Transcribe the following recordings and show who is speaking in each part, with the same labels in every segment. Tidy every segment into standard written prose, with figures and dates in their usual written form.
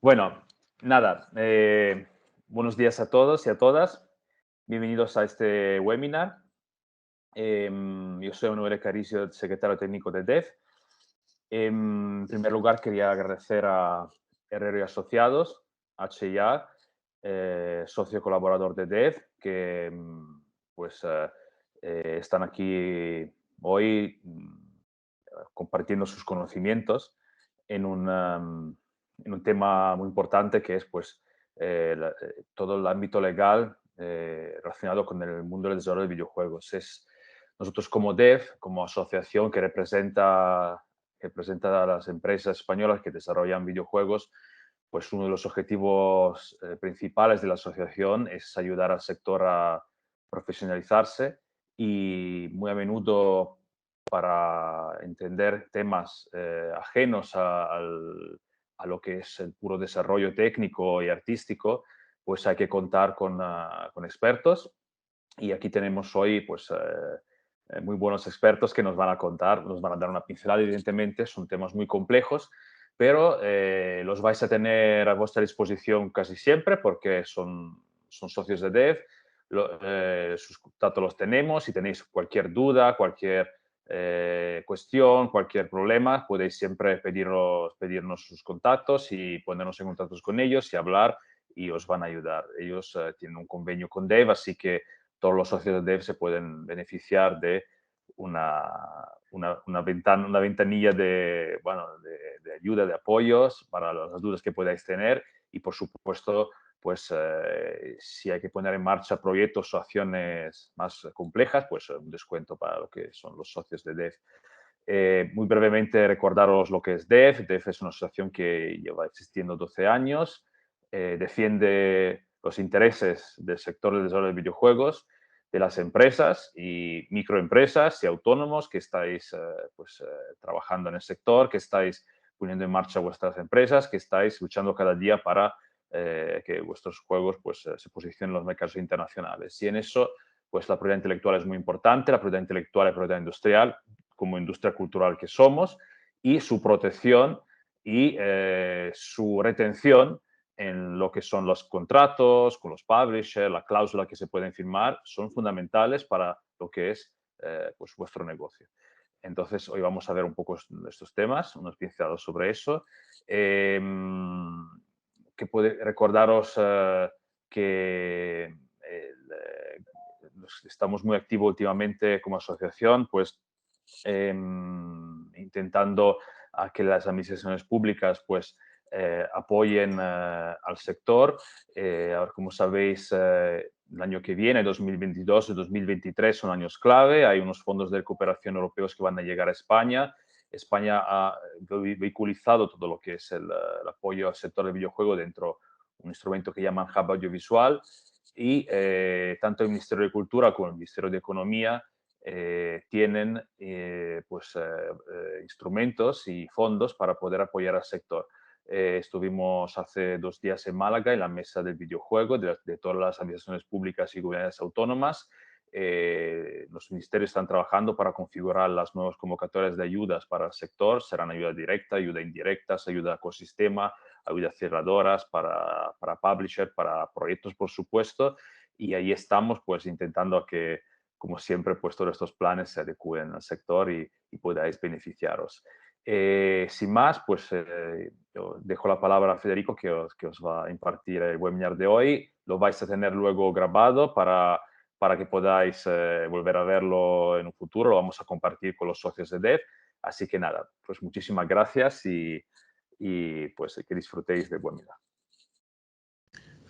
Speaker 1: Bueno, nada, buenos días a todos y a todas. Bienvenidos a este webinar. Yo soy Manuel Caricio, secretario técnico de DEF. En primer lugar, quería agradecer a Herrero y Asociados, HIA, socio colaborador de DEF, que pues están aquí hoy compartiendo sus conocimientos en en un tema muy importante que es pues todo el ámbito legal relacionado con el mundo del desarrollo de videojuegos. Nosotros como DEF, como asociación que representa a las empresas españolas que desarrollan videojuegos, pues uno de los objetivos principales de la asociación es ayudar al sector a profesionalizarse y muy a menudo para entender temas ajenos a lo que es el puro desarrollo técnico y artístico, pues hay que contar con expertos. Y aquí tenemos hoy pues, muy buenos expertos que nos van a contar, nos van a dar una pincelada, evidentemente, son temas muy complejos, pero los vais a tener a vuestra disposición casi siempre porque son socios de DEV, sus contactos los tenemos, si tenéis cualquier duda, cualquier cuestión, cualquier problema, podéis siempre pedirnos sus contactos y ponernos en contacto con ellos y hablar y os van a ayudar. Ellos tienen un convenio con DEV, así que todos los socios de DEV se pueden beneficiar de una ventanilla bueno, de ayuda, de apoyos para las dudas que podáis tener y, por supuesto, pues si hay que poner en marcha proyectos o acciones más complejas, pues un descuento para lo que son los socios de DEF. Muy brevemente recordaros lo que es DEF. DEF es una asociación que lleva existiendo 12 años, defiende los intereses del sector del desarrollo de videojuegos, de las empresas y microempresas y autónomos que estáis trabajando en el sector, que estáis poniendo en marcha vuestras empresas, que estáis luchando cada día para que vuestros juegos pues, se posicionen en los mercados internacionales. Y en eso, pues la propiedad intelectual es muy importante, la propiedad intelectual y la propiedad industrial, como industria cultural que somos, y su protección y su retención en lo que son los contratos con los publishers, la cláusula que se pueden firmar, son fundamentales para lo que es pues vuestro negocio. Entonces, hoy vamos a ver un poco estos temas, unos pincelados sobre eso. Que puede recordaros que estamos muy activos últimamente como asociación, pues intentando a que las administraciones públicas pues apoyen al sector. Ahora, como sabéis, el año que viene, 2022 y 2023, son años clave. Hay unos fondos de cooperación europeos que van a llegar a España. España ha vehiculizado todo lo que es el apoyo al sector del videojuego dentro de un instrumento que llaman Hub Audiovisual y tanto el Ministerio de Cultura como el Ministerio de Economía tienen instrumentos y fondos para poder apoyar al sector. Estuvimos hace 2 días en Málaga en la mesa del videojuego de todas las administraciones públicas y comunidades autónomas. Los ministerios están trabajando para configurar las nuevas convocatorias de ayudas para el sector. Serán ayuda directa, ayuda indirecta, ayuda ecosistema, ayuda cerradoras para publishers, para proyectos, por supuesto. Y ahí estamos pues intentando a que, como siempre, pues todos estos planes se adecúen al sector y podáis beneficiaros. Sin más, pues yo dejo la palabra a Federico que os va a impartir el webinar de hoy. Lo vais a tener luego grabado para que podáis volver a verlo en un futuro. Lo vamos a compartir con los socios de DEV. Así que nada, pues muchísimas gracias y pues que disfrutéis del webinar.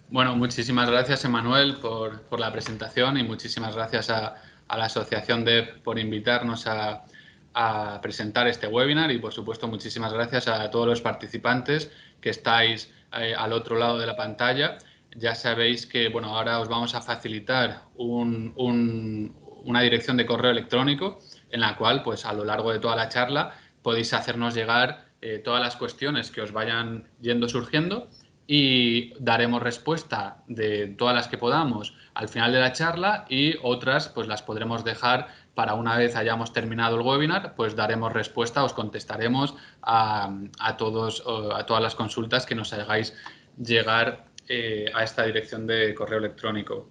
Speaker 2: Bueno, muchísimas gracias, Emanuel, por la presentación y muchísimas gracias a la Asociación DEV por invitarnos a presentar este webinar y, por supuesto, muchísimas gracias a todos los participantes que estáis al otro lado de la pantalla. Ya sabéis que, bueno, ahora os vamos a facilitar una dirección de correo electrónico en la cual, pues, a lo largo de toda la charla podéis hacernos llegar todas las cuestiones que os vayan yendo surgiendo y daremos respuesta de todas las que podamos al final de la charla y otras pues las podremos dejar para una vez hayamos terminado el webinar, pues daremos respuesta, os contestaremos a todas las consultas que nos hagáis llegar a esta dirección de correo electrónico.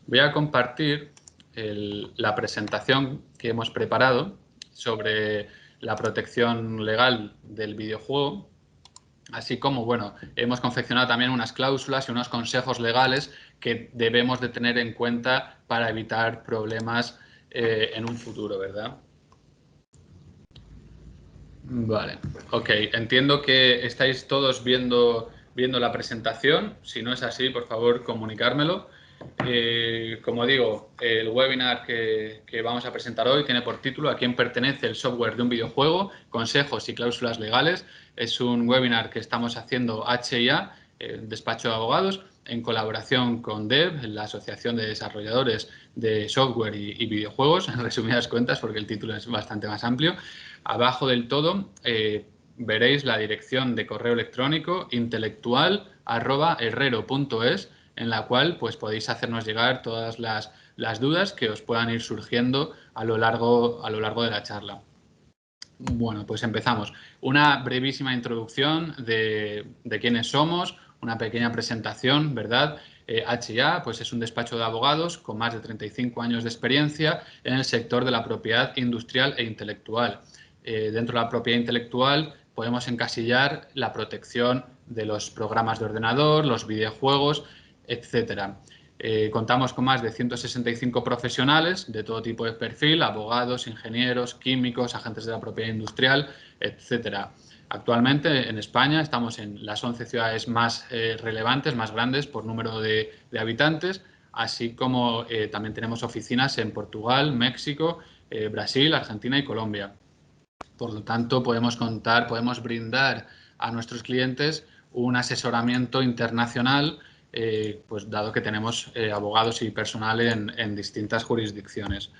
Speaker 2: Voy a compartir la presentación que hemos preparado sobre la protección legal del videojuego, así como, bueno, hemos confeccionado también unas cláusulas y unos consejos legales que debemos de tener en cuenta para evitar problemas en un futuro, ¿verdad? Vale, ok. Entiendo que estáis todos viendo la presentación. Si no es así, por favor, comunicármelo. Como digo, el webinar que vamos a presentar hoy tiene por título ¿A quién pertenece el software de un videojuego? Consejos y cláusulas legales. Es un webinar que estamos haciendo H&A, despacho de abogados, en colaboración con DEV, la Asociación de Desarrolladores de Software y Videojuegos, en resumidas cuentas, porque el título es bastante más amplio. Abajo del todo veréis la dirección de correo electrónico intelectual@herrero.es, en la cual pues podéis hacernos llegar todas las dudas que os puedan ir surgiendo a lo largo de la charla. Bueno, pues empezamos. Una brevísima introducción de quiénes somos, una pequeña presentación, ¿verdad? H&A pues es un despacho de abogados con más de 35 años de experiencia en el sector de la propiedad industrial e intelectual. Dentro de la propiedad intelectual podemos encasillar la protección de los programas de ordenador, los videojuegos, etcétera. Contamos con más de 165 profesionales de todo tipo de perfil, abogados, ingenieros, químicos, agentes de la propiedad industrial, etcétera. Actualmente en España estamos en las 11 ciudades más relevantes, más grandes por número de habitantes, así como también tenemos oficinas en Portugal, México, Brasil, Argentina y Colombia. Por lo tanto, podemos brindar a nuestros clientes un asesoramiento internacional, pues dado que tenemos abogados y personal en distintas jurisdicciones.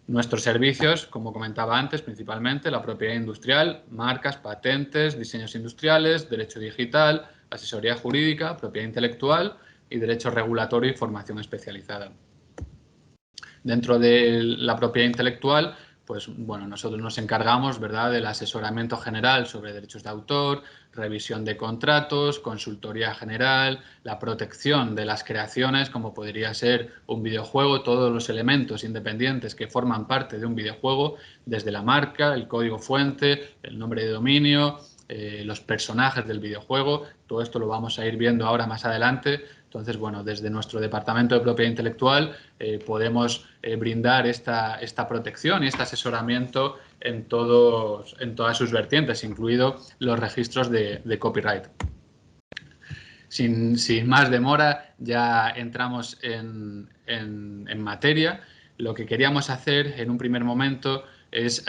Speaker 2: Nuestros servicios, como comentaba antes, principalmente la propiedad industrial, marcas, patentes, diseños industriales, derecho digital, asesoría jurídica, propiedad intelectual y derecho regulatorio y formación especializada. Dentro de la propiedad intelectual, pues bueno, nosotros nos encargamos, ¿verdad?, del asesoramiento general sobre derechos de autor, revisión de contratos, consultoría general, la protección de las creaciones, como podría ser un videojuego, todos los elementos independientes que forman parte de un videojuego, desde la marca, el código fuente, el nombre de dominio, los personajes del videojuego, todo esto lo vamos a ir viendo ahora más adelante. Entonces, bueno, desde nuestro departamento de propiedad intelectual podemos brindar esta protección y este asesoramiento en todas sus vertientes, incluido los registros de copyright. Sin más demora, ya entramos en materia. Lo que queríamos hacer en un primer momento es,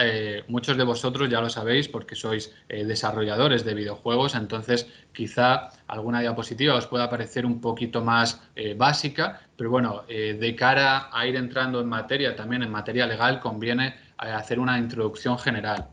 Speaker 2: muchos de vosotros ya lo sabéis porque sois desarrolladores de videojuegos, entonces quizá alguna diapositiva os pueda parecer un poquito más básica, pero bueno, de cara a ir entrando en materia, también en materia legal, conviene hacer una introducción general.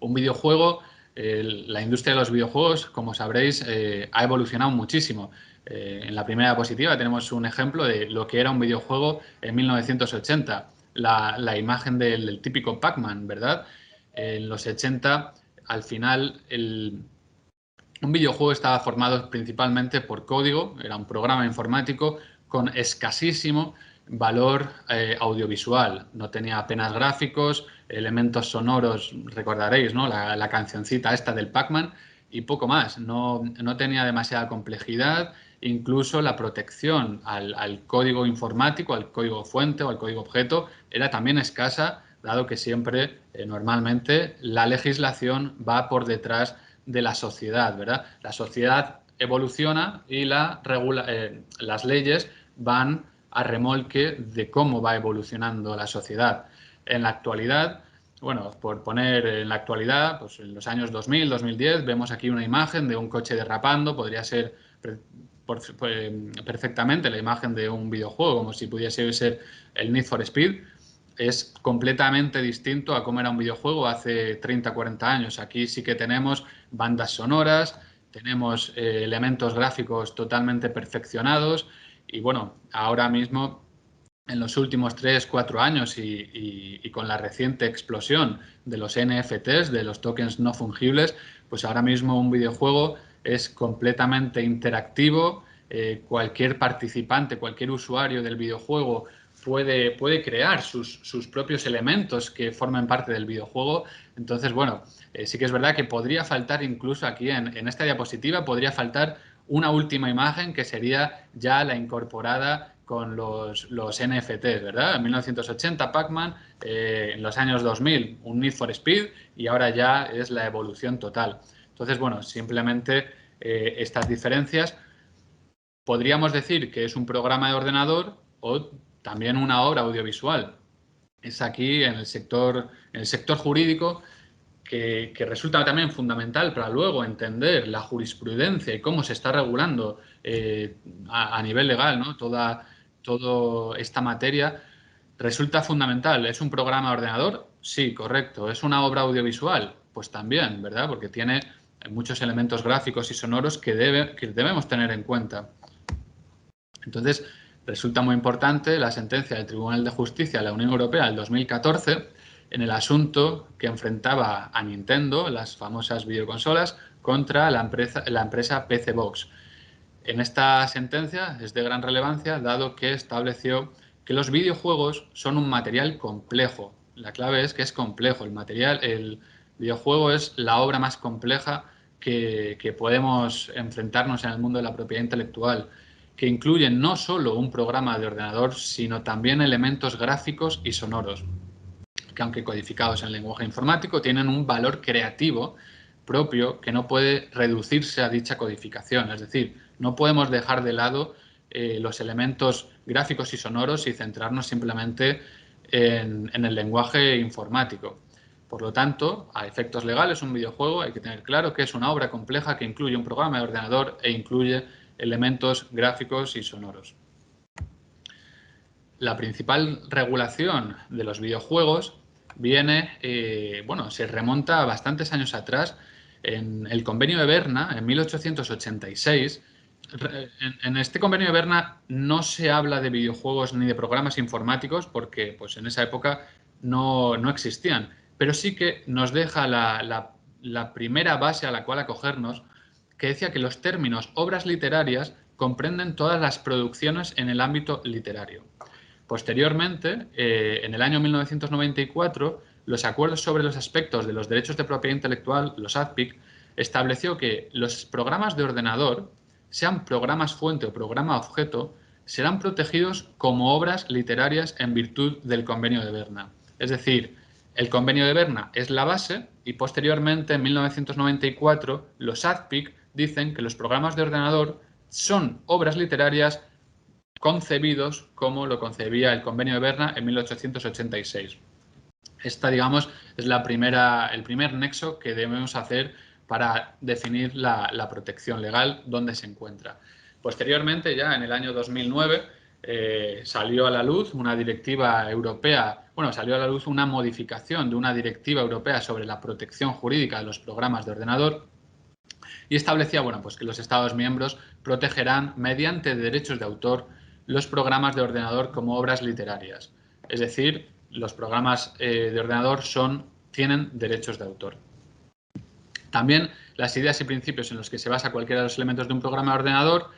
Speaker 2: Un videojuego, la industria de los videojuegos, como sabréis, ha evolucionado muchísimo. En la primera diapositiva tenemos un ejemplo de lo que era un videojuego en 1980, la imagen del típico Pac-Man, ¿verdad? En los 80, al final, un videojuego estaba formado principalmente por código, era un programa informático con escasísimo valor audiovisual. No tenía apenas gráficos, elementos sonoros, recordaréis, ¿no? La cancioncita esta del Pac-Man y poco más. No tenía demasiada complejidad, incluso la protección al código informático, al código fuente o al código objeto era también escasa, dado que siempre, normalmente, la legislación va por detrás de la sociedad, ¿verdad? La sociedad evoluciona y las leyes van a remolque de cómo va evolucionando la sociedad. En la actualidad, bueno, por poner en la actualidad, pues en los años 2000, 2010, vemos aquí una imagen de un coche derrapando, podría ser perfectamente la imagen de un videojuego, como si pudiese ser el Need for Speed. Es completamente distinto a cómo era un videojuego hace 30, 40 años. Aquí sí que tenemos bandas sonoras, tenemos elementos gráficos totalmente perfeccionados y bueno, ahora mismo en los últimos 3-4 años y con la reciente explosión de los NFTs, de los tokens no fungibles, pues ahora mismo un videojuego es completamente interactivo. Cualquier participante, cualquier usuario del videojuego puede crear sus propios elementos que formen parte del videojuego. Entonces, bueno, sí que es verdad que podría faltar incluso aquí en esta diapositiva, podría faltar una última imagen que sería ya la incorporada con los NFTs, ¿verdad? En 1980 Pac-Man, en los años 2000 un Need for Speed y ahora ya es la evolución total. Entonces, bueno, simplemente estas diferencias. Podríamos decir que es un programa de ordenador o también una obra audiovisual. Es aquí en el sector jurídico que resulta también fundamental para luego entender la jurisprudencia y cómo se está regulando a nivel legal, ¿no? Toda esta materia resulta fundamental. ¿Es un programa de ordenador? Sí, correcto. ¿Es una obra audiovisual? Pues también, ¿verdad? Porque tiene muchos elementos gráficos y sonoros que debemos tener en cuenta. Entonces, resulta muy importante la sentencia del Tribunal de Justicia de la Unión Europea del 2014 en el asunto que enfrentaba a Nintendo, las famosas videoconsolas, contra la empresa PC Box. En esta sentencia es de gran relevancia, dado que estableció que los videojuegos son un material complejo. La clave es que es complejo. El videojuego es la obra más compleja que podemos enfrentarnos en el mundo de la propiedad intelectual, que incluye no solo un programa de ordenador, sino también elementos gráficos y sonoros, que aunque codificados en lenguaje informático, tienen un valor creativo propio que no puede reducirse a dicha codificación. Es decir, no podemos dejar de lado los elementos gráficos y sonoros y centrarnos simplemente en el lenguaje informático. Por lo tanto, a efectos legales, un videojuego hay que tener claro que es una obra compleja que incluye un programa de ordenador e incluye elementos gráficos y sonoros. La principal regulación de los videojuegos se remonta a bastantes años atrás. En el Convenio de Berna, en 1886, en este Convenio de Berna no se habla de videojuegos ni de programas informáticos porque pues, en esa época no existían, pero sí que nos deja la primera base a la cual acogernos, que decía que los términos obras literarias comprenden todas las producciones en el ámbito literario. Posteriormente, en el año 1994, los acuerdos sobre los aspectos de los derechos de propiedad intelectual, los ADPIC, estableció que los programas de ordenador, sean programas fuente o programa objeto, serán protegidos como obras literarias en virtud del Convenio de Berna. Es decir, el Convenio de Berna es la base y posteriormente, en 1994, los ADPIC dicen que los programas de ordenador son obras literarias concebidos como lo concebía el Convenio de Berna en 1886. Esta, digamos, es el primer nexo que debemos hacer para definir la protección legal, dónde se encuentra. Posteriormente, ya en el año 2009, salió a la luz una directiva europea, salió a la luz una modificación de una directiva europea sobre la protección jurídica de los programas de ordenador y establecía, que los Estados miembros protegerán mediante derechos de autor los programas de ordenador como obras literarias. Es decir, los programas de ordenador tienen derechos de autor. También las ideas y principios en los que se basa cualquiera de los elementos de un programa de ordenador,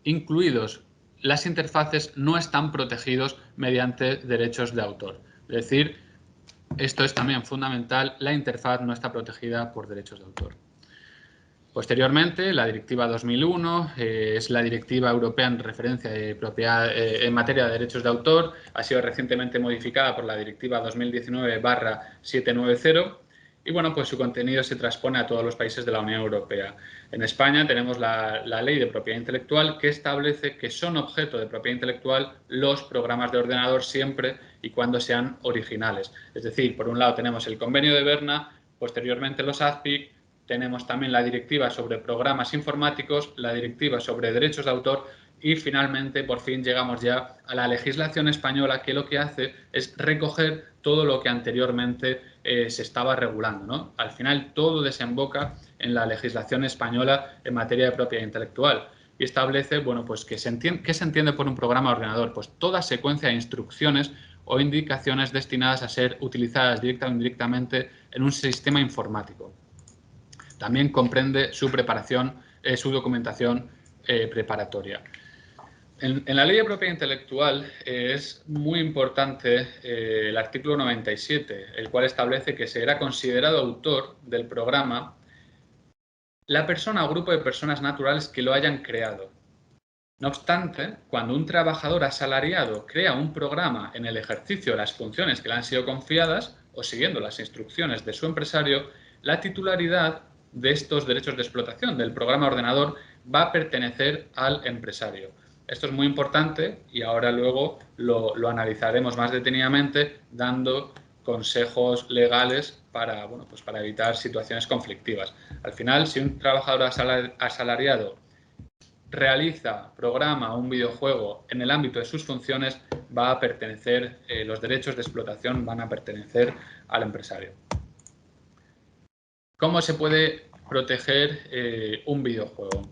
Speaker 2: incluidos las interfaces, no están protegidos mediante derechos de autor. Es decir, esto es también fundamental, la interfaz no está protegida por derechos de autor. Posteriormente, la Directiva 2001 es la Directiva Europea en referencia de propiedad en materia de derechos de autor. Ha sido recientemente modificada por la Directiva 2019/790 y pues su contenido se transpone a todos los países de la Unión Europea. En España tenemos la Ley de Propiedad Intelectual que establece que son objeto de propiedad intelectual los programas de ordenador siempre y cuando sean originales. Es decir, por un lado tenemos el Convenio de Berna, posteriormente los ADPIC, tenemos también la directiva sobre programas informáticos, la directiva sobre derechos de autor y finalmente, por fin, llegamos ya a la legislación española que lo que hace es recoger todo lo que anteriormente se estaba regulando, ¿no? Al final todo desemboca en la legislación española en materia de propiedad intelectual. y establece, bueno, pues ¿qué se entiende por un programa de ordenador? Pues toda secuencia de instrucciones o indicaciones destinadas a ser utilizadas directa o indirectamente en un sistema informático. También comprende su preparación, su documentación preparatoria. En la ley de propiedad intelectual es muy importante el artículo 97, el cual establece que será considerado autor del programa la persona o grupo de personas naturales que lo hayan creado. No obstante, cuando un trabajador asalariado crea un programa en el ejercicio de las funciones que le han sido confiadas o siguiendo las instrucciones de su empresario, la titularidad de estos derechos de explotación del programa ordenador va a pertenecer al empresario. Esto es muy importante y ahora luego lo analizaremos más detenidamente dando consejos legales para, bueno, pues para evitar situaciones conflictivas. Al final, si un trabajador asalariado realiza, programa un videojuego en el ámbito de sus funciones, va a pertenecer, los derechos de explotación van a pertenecer al empresario. ¿Cómo se puede proteger un videojuego?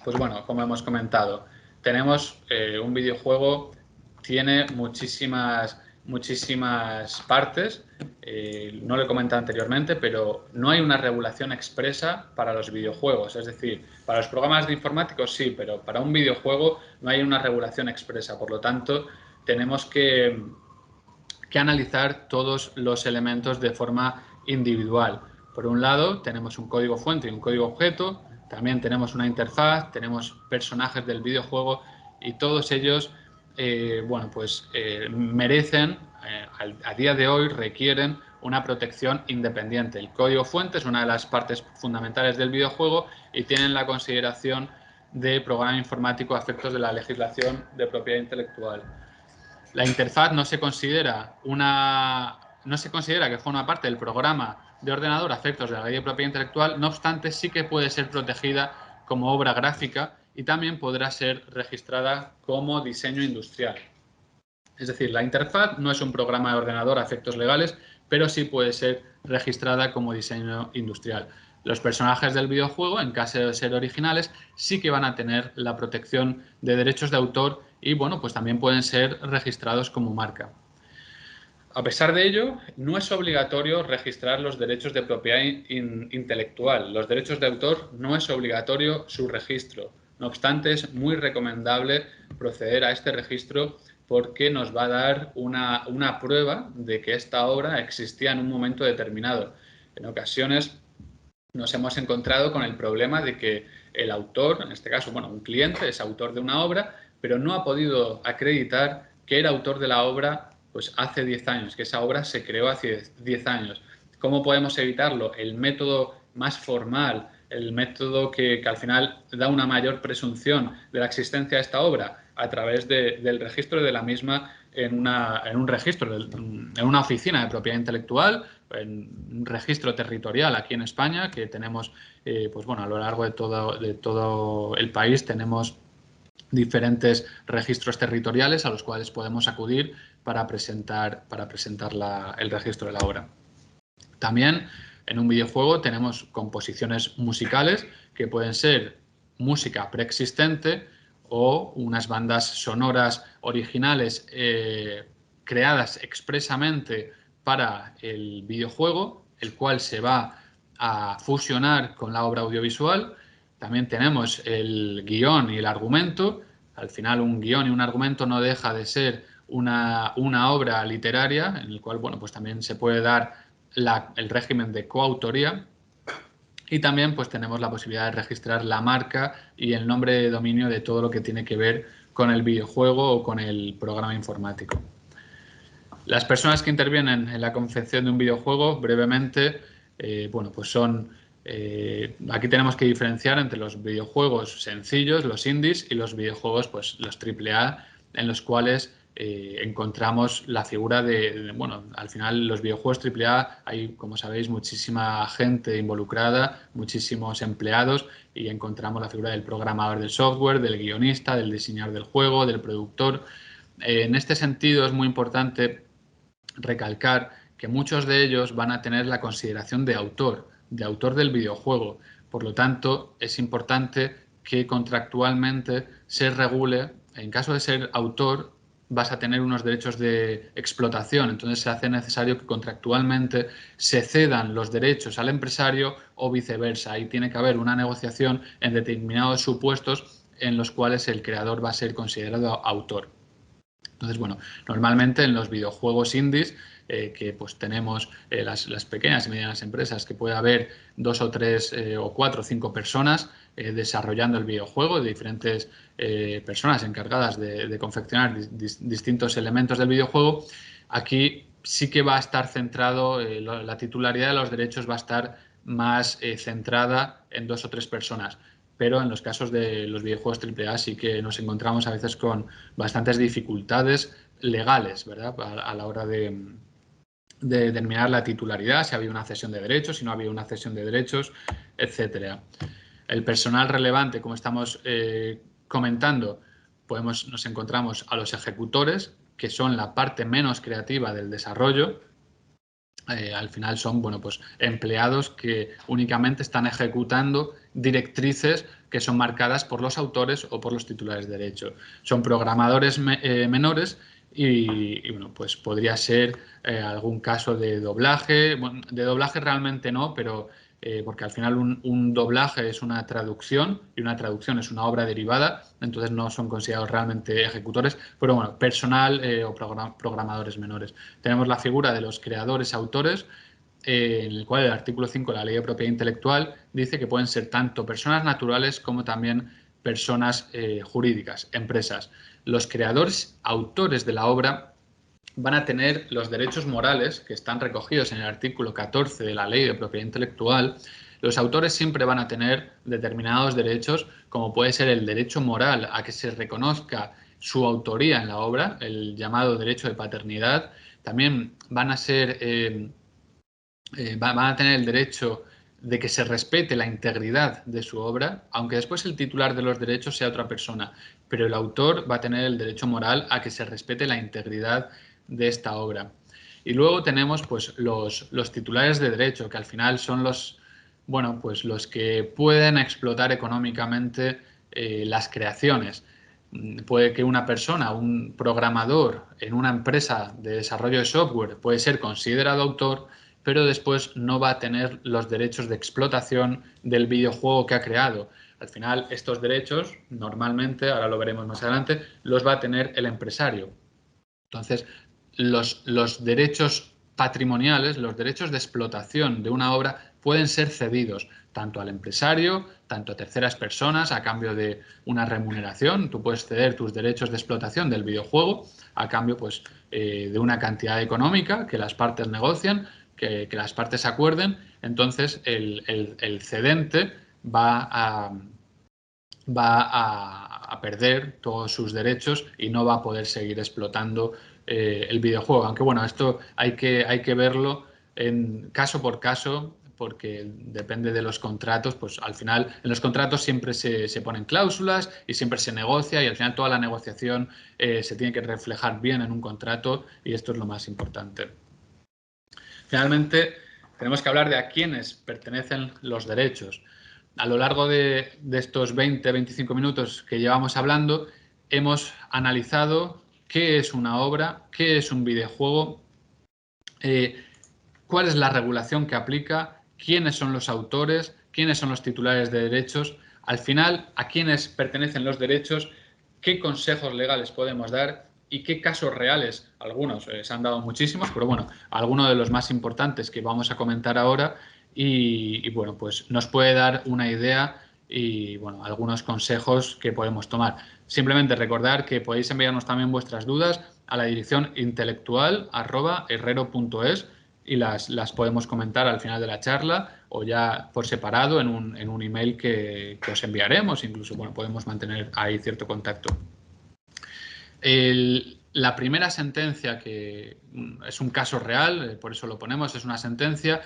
Speaker 2: Pues bueno, como hemos comentado, tenemos un videojuego, tiene muchísimas partes, no lo he comentado anteriormente, pero no hay una regulación expresa para los videojuegos. Es decir, para los programas de informáticos sí, pero para un videojuego no hay una regulación expresa. Por lo tanto, tenemos que analizar todos los elementos de forma individual. Por un lado, tenemos un código fuente y un código objeto, también tenemos una interfaz, tenemos personajes del videojuego y todos ellos bueno, pues, merecen, a día de hoy requieren una protección independiente. El código fuente es una de las partes fundamentales del videojuego y tienen la consideración de programa informático a efectos de la legislación de propiedad intelectual. La interfaz no se considera que forma parte del programa de ordenador a efectos de la ley de propiedad intelectual, no obstante sí que puede ser protegida como obra gráfica y también podrá ser registrada como diseño industrial. Es decir, la interfaz no es un programa de ordenador a efectos legales, pero sí puede ser registrada como diseño industrial. Los personajes del videojuego, en caso de ser originales, sí que van a tener la protección de derechos de autor y, bueno, pues también pueden ser registrados como marca. A pesar de ello, no es obligatorio registrar los derechos de propiedad intelectual. Los derechos de autor no es obligatorio su registro. No obstante, es muy recomendable proceder a este registro porque nos va a dar una prueba de que esta obra existía en un momento determinado. En ocasiones nos hemos encontrado con el problema de que el autor, en este caso, bueno, un cliente es autor de una obra, pero no ha podido acreditar que era autor de la obra pues hace 10 años, que esa obra se creó hace 10 años. ¿Cómo podemos evitarlo? El método más formal, el método que al final da una mayor presunción de la existencia de esta obra a través del registro de la misma en un registro, en una oficina de propiedad intelectual, en un registro territorial aquí en España, que tenemos, pues bueno, a lo largo de todo el país tenemos diferentes registros territoriales a los cuales podemos acudir para presentar el registro de la obra. También en un videojuego tenemos composiciones musicales que pueden ser música preexistente o unas bandas sonoras originales creadas expresamente para el videojuego, el cual se va a fusionar con la obra audiovisual. También tenemos el guión y el argumento. Al final, un guión y un argumento no deja de ser una obra literaria en el cual, bueno, pues también se puede dar el régimen de coautoría. Y también pues tenemos la posibilidad de registrar la marca y el nombre de dominio de todo lo que tiene que ver con el videojuego o con el programa informático. Las personas que intervienen en la confección de un videojuego, brevemente, bueno, pues son... aquí tenemos que diferenciar entre los videojuegos sencillos, los indies, y los videojuegos, pues los AAA, en los cuales encontramos la figura bueno, al final los videojuegos AAA hay, como sabéis, muchísima gente involucrada, muchísimos empleados y encontramos la figura del programador del software, del guionista, del diseñador del juego, del productor. En este sentido es muy importante recalcar que muchos de ellos van a tener la consideración de autor del videojuego. Por lo tanto, es importante que contractualmente se regule. En caso de ser autor, vas a tener unos derechos de explotación, entonces se hace necesario que contractualmente se cedan los derechos al empresario o viceversa. Ahí tiene que haber una negociación en determinados supuestos en los cuales el creador va a ser considerado autor. Entonces, bueno, normalmente en los videojuegos indies, que pues tenemos las pequeñas y medianas empresas, que puede haber 2 o 3 o 4 o 5 personas desarrollando el videojuego, de diferentes personas encargadas de confeccionar distintos elementos del videojuego. Aquí sí que va a estar centrado, la titularidad de los derechos va a estar más centrada en 2 o 3 personas. Pero en los casos de los videojuegos AAA sí que nos encontramos a veces con bastantes dificultades legales, ¿verdad? A la hora de determinar la titularidad, si había una cesión de derechos, si no había una cesión de derechos, etcétera. El personal relevante, como estamos comentando, nos encontramos a los ejecutores, que son la parte menos creativa del desarrollo. Al final son, bueno, pues empleados que únicamente están ejecutando directrices que son marcadas por los autores o por los titulares de derecho. Son programadores menores y, bueno, pues podría ser algún caso de doblaje. Bueno, de doblaje realmente no, pero porque al final un doblaje es una traducción y una traducción es una obra derivada, entonces no son considerados realmente ejecutores, pero bueno, personal o programadores menores. Tenemos la figura de los creadores autores, en el cual el artículo 5 de la Ley de Propiedad Intelectual dice que pueden ser tanto personas naturales como también personas jurídicas, empresas. Los creadores autores de la obra van a tener los derechos morales que están recogidos en el artículo 14 de la Ley de Propiedad Intelectual. Los autores siempre van a tener determinados derechos, como puede ser el derecho moral a que se reconozca su autoría en la obra, el llamado derecho de paternidad. También van a tener el derecho de que se respete la integridad de su obra, aunque después el titular de los derechos sea otra persona, pero el autor va a tener el derecho moral a que se respete la integridad de esta obra. Y luego tenemos pues los titulares de derecho, que al final son los que pueden explotar económicamente las creaciones. Puede que una persona, un programador en una empresa de desarrollo de software puede ser considerado autor, pero después no va a tener los derechos de explotación del videojuego que ha creado. Al final, estos derechos, normalmente, ahora lo veremos más adelante, los va a tener el empresario. Entonces, los derechos patrimoniales, los derechos de explotación de una obra pueden ser cedidos tanto al empresario, tanto a terceras personas a cambio de una remuneración. Tú puedes ceder tus derechos de explotación del videojuego a cambio pues, de una cantidad económica que las partes negocian, que las partes acuerden. Entonces, el cedente va a perder todos sus derechos y no va a poder seguir explotando el videojuego. Aunque bueno, esto hay que verlo en caso por caso, porque depende de los contratos, pues al final en los contratos siempre se ponen cláusulas y siempre se negocia y al final toda la negociación se tiene que reflejar bien en un contrato y esto es lo más importante. Finalmente, tenemos que hablar de a quiénes pertenecen los derechos. A lo largo de estos 20-25 minutos que llevamos hablando, hemos analizado qué es una obra, qué es un videojuego, cuál es la regulación que aplica, quiénes son los autores, quiénes son los titulares de derechos, al final a quiénes pertenecen los derechos, qué consejos legales podemos dar y qué casos reales, algunos se han dado muchísimos, pero bueno, algunos de los más importantes que vamos a comentar ahora y bueno, pues nos puede dar una idea y bueno, algunos consejos que podemos tomar. Simplemente recordar que podéis enviarnos también vuestras dudas a la dirección intelectual@herrero.es y las podemos comentar al final de la charla o ya por separado en un email que os enviaremos. Incluso bueno, podemos mantener ahí cierto contacto. La primera sentencia, que es un caso real, por eso lo ponemos, es una sentencia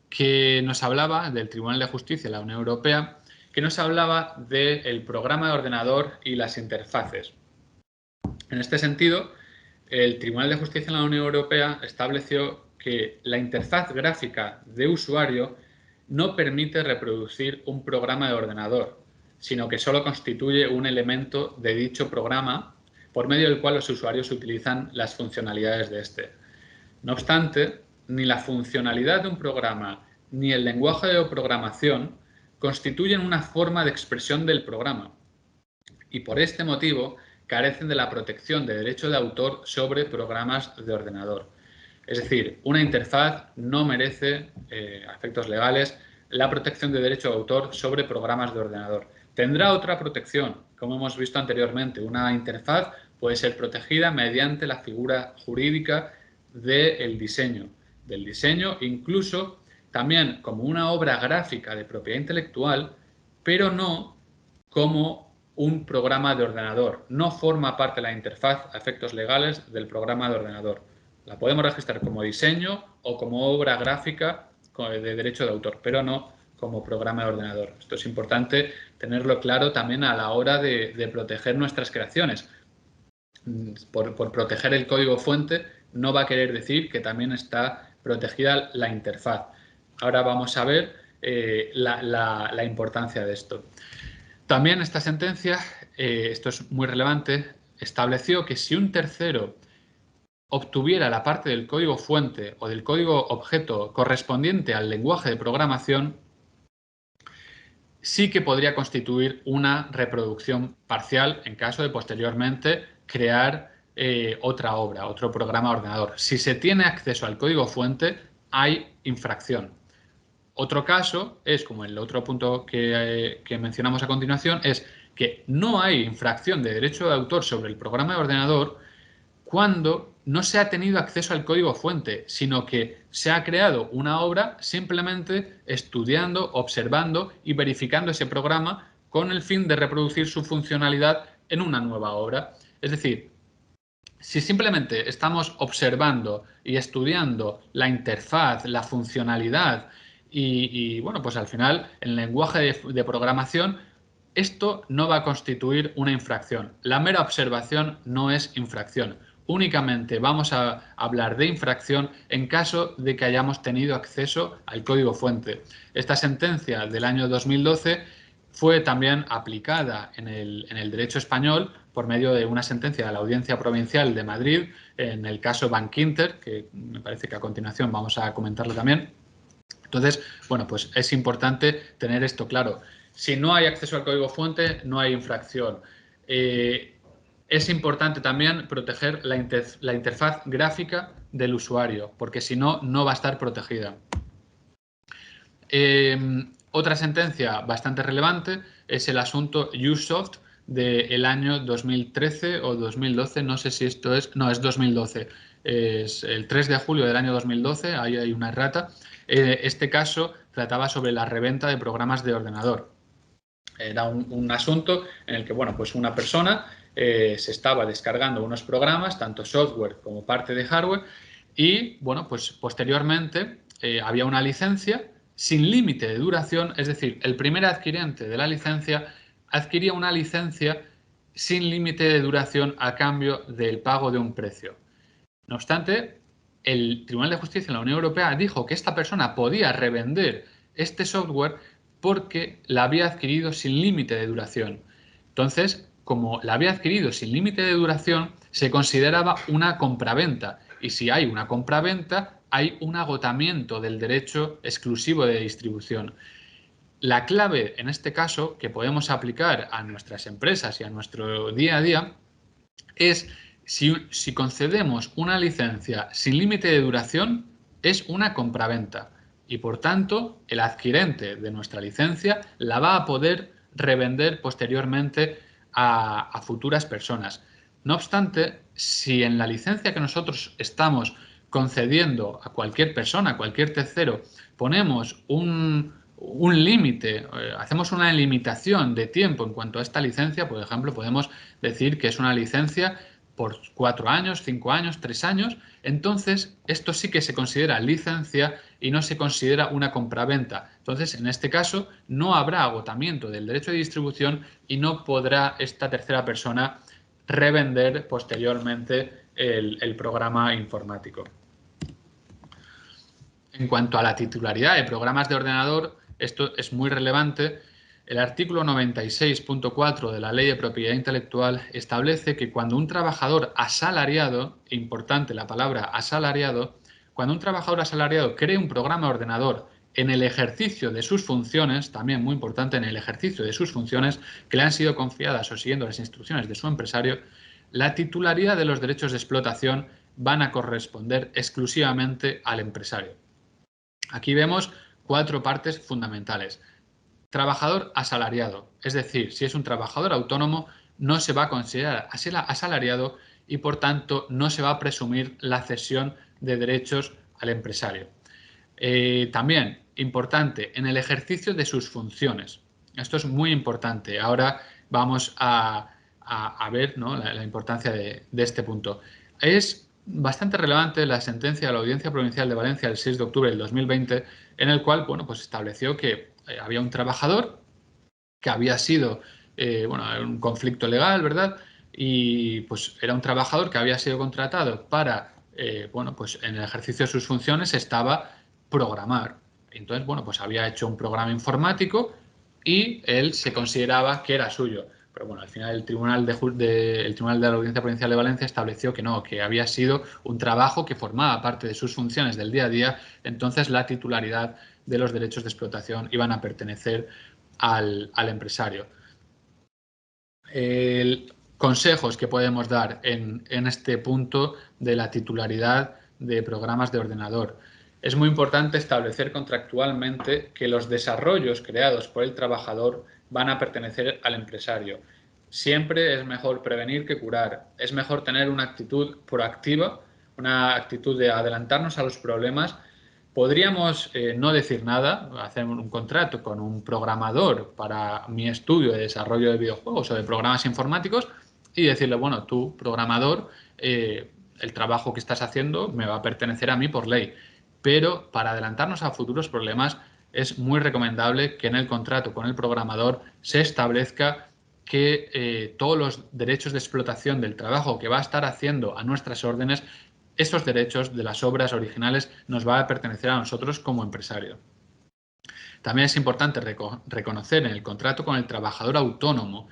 Speaker 2: que nos hablaba del Tribunal de Justicia de la Unión Europea, que nos hablaba del programa de ordenador y las interfaces. En este sentido, el Tribunal de Justicia de la Unión Europea estableció que la interfaz gráfica de usuario no permite reproducir un programa de ordenador. sino que solo constituye un elemento de dicho programa por medio del cual los usuarios utilizan las funcionalidades de este. No obstante, ni la funcionalidad de un programa ni el lenguaje de programación constituyen una forma de expresión del programa y por este motivo carecen de la protección de derecho de autor sobre programas de ordenador. Es decir, una interfaz no merece, a efectos legales, la protección de derecho de autor sobre programas de ordenador. Tendrá otra protección, como hemos visto anteriormente. Una interfaz puede ser protegida mediante la figura jurídica del diseño. Incluso también como una obra gráfica de propiedad intelectual, pero no como un programa de ordenador. No forma parte de la interfaz a efectos legales del programa de ordenador. La podemos registrar como diseño o como obra gráfica de derecho de autor, pero no como programa de ordenador. Esto es importante tenerlo claro también a la hora de proteger nuestras creaciones. Por proteger el código fuente no va a querer decir que también está protegida la interfaz. Ahora vamos a ver la importancia de esto. También esta sentencia, esto es muy relevante, estableció que si un tercero obtuviera la parte del código fuente o del código objeto correspondiente al lenguaje de programación, sí que podría constituir una reproducción parcial en caso de posteriormente crear otra obra, otro programa de ordenador. Si se tiene acceso al código fuente, hay infracción. Otro caso es, como el otro punto que mencionamos a continuación, es que no hay infracción de derecho de autor sobre el programa de ordenador cuando no se ha tenido acceso al código fuente, sino que se ha creado una obra simplemente estudiando, observando y verificando ese programa con el fin de reproducir su funcionalidad en una nueva obra. Es decir, si simplemente estamos observando y estudiando la interfaz, la funcionalidad y bueno, pues al final el lenguaje de programación, esto no va a constituir una infracción. La mera observación no es infracción. Únicamente vamos a hablar de infracción en caso de que hayamos tenido acceso al código fuente. Esta sentencia del año 2012 fue también aplicada en el derecho español por medio de una sentencia de la Audiencia Provincial de Madrid en el caso Bankinter, que me parece que a continuación vamos a comentarlo también. Entonces, bueno, pues es importante tener esto claro. Si no hay acceso al código fuente, no hay infracción. Es importante también proteger la interfaz gráfica del usuario, porque si no, no va a estar protegida. Otra sentencia bastante relevante es el asunto Usoft del año 2013 o 2012, no sé si esto es, no, es 2012, es el 3 de julio del año 2012, ahí hay una errata. Este caso trataba sobre la reventa de programas de ordenador. Era un asunto en el que, bueno, pues una persona se estaba descargando unos programas, tanto software como parte de hardware, y, bueno, pues posteriormente había una licencia sin límite de duración, es decir, el primer adquirente de la licencia adquiría una licencia sin límite de duración a cambio del pago de un precio. No obstante, el Tribunal de Justicia de la Unión Europea dijo que esta persona podía revender este software porque la había adquirido sin límite de duración. Entonces, como la había adquirido sin límite de duración, se consideraba una compraventa. Y si hay una compraventa, hay un agotamiento del derecho exclusivo de distribución. La clave, en este caso, que podemos aplicar a nuestras empresas y a nuestro día a día, es si concedemos una licencia sin límite de duración, es una compraventa y por tanto el adquirente de nuestra licencia la va a poder revender posteriormente a futuras personas. No obstante, si en la licencia que nosotros estamos concediendo a cualquier persona, a cualquier tercero, ponemos un límite, hacemos una limitación de tiempo en cuanto a esta licencia, por ejemplo, podemos decir que es una licencia por 4 años, 5 años, 3 años, entonces esto sí que se considera licencia y no se considera una compraventa. Entonces, en este caso, no habrá agotamiento del derecho de distribución y no podrá esta tercera persona revender posteriormente el programa informático. En cuanto a la titularidad de programas de ordenador, esto es muy relevante El artículo 96.4 de la Ley de Propiedad Intelectual establece que cuando un trabajador asalariado, importante la palabra asalariado, cuando un trabajador asalariado cree un programa de ordenador en el ejercicio de sus funciones, también muy importante, en el ejercicio de sus funciones que le han sido confiadas o siguiendo las instrucciones de su empresario, la titularidad de los derechos de explotación van a corresponder exclusivamente al empresario. Aquí vemos 4 partes fundamentales. Trabajador asalariado, es decir, si es un trabajador autónomo, no se va a considerar asalariado y, por tanto, no se va a presumir la cesión de derechos al empresario. También, importante, en el ejercicio de sus funciones. Esto es muy importante. Ahora vamos a ver, ¿no?, la importancia de este punto. Es bastante relevante la sentencia de la Audiencia Provincial de Valencia del 6 de octubre del 2020, en el cual, bueno, pues estableció que había un trabajador que había sido, un conflicto legal, ¿verdad? Y pues era un trabajador que había sido contratado para, pues en el ejercicio de sus funciones estaba programar. Entonces, pues había hecho un programa informático y él se consideraba que era suyo. Pero bueno, al final el Tribunal de la Audiencia Provincial de Valencia estableció que no, que había sido un trabajo que formaba parte de sus funciones del día a día, entonces la titularidad de los derechos de explotación iban a pertenecer al empresario. Consejos que podemos dar en este punto de la titularidad de programas de ordenador. Es muy importante establecer contractualmente que los desarrollos creados por el trabajador van a pertenecer al empresario. Siempre es mejor prevenir que curar. Es mejor tener una actitud proactiva, una actitud de adelantarnos a los problemas. Podríamos no decir nada, hacer un contrato con un programador para mi estudio de desarrollo de videojuegos o de programas informáticos y decirle, bueno, tú, programador, el trabajo que estás haciendo me va a pertenecer a mí por ley. Pero para adelantarnos a futuros problemas es muy recomendable que en el contrato con el programador se establezca que todos los derechos de explotación del trabajo que va a estar haciendo a nuestras órdenes, esos derechos de las obras originales nos va a pertenecer a nosotros como empresario. También es importante reconocer en el contrato con el trabajador autónomo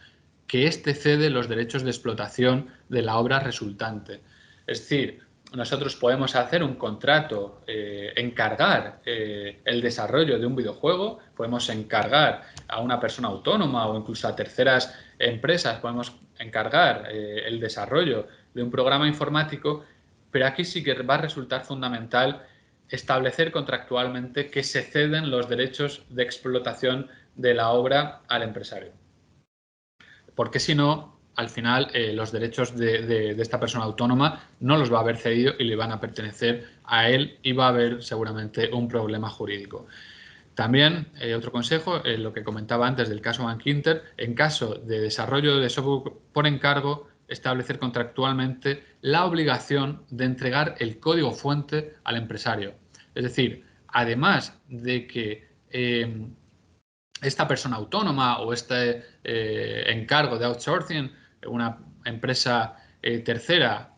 Speaker 2: que éste cede los derechos de explotación de la obra resultante. Es decir, nosotros podemos hacer un contrato, encargar el desarrollo de un videojuego, podemos encargar a una persona autónoma o incluso a terceras empresas, podemos encargar el desarrollo de un programa informático, pero aquí sí que va a resultar fundamental establecer contractualmente que se ceden los derechos de explotación de la obra al empresario. Porque si no, al final los derechos de esta persona autónoma no los va a haber cedido y le van a pertenecer a él y va a haber seguramente un problema jurídico. También, otro consejo, lo que comentaba antes del caso Bankinter, en caso de desarrollo de software por encargo, establecer contractualmente la obligación de entregar el código fuente al empresario. Es decir, además de que esta persona autónoma o este encargo de outsourcing, una empresa tercera,